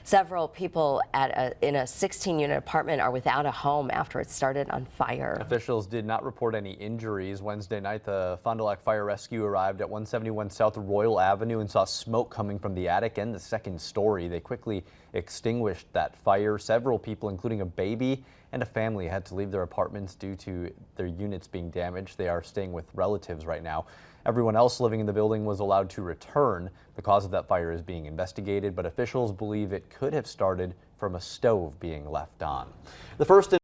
Several people in a 16-unit apartment are without a home after it started on fire. Officials did not report any injuries. Wednesday night, the Fond du Lac Fire Rescue arrived at 171 South Royal Avenue and saw smoke coming from the attic and the second story. They quickly extinguished that fire. Several people, including a baby and a family, had to leave their apartments due to their units being damaged. They are staying with relatives right now. Everyone else living in the building was allowed to return. The cause of that fire is being investigated, but officials believe it could have started from a stove being left on. The first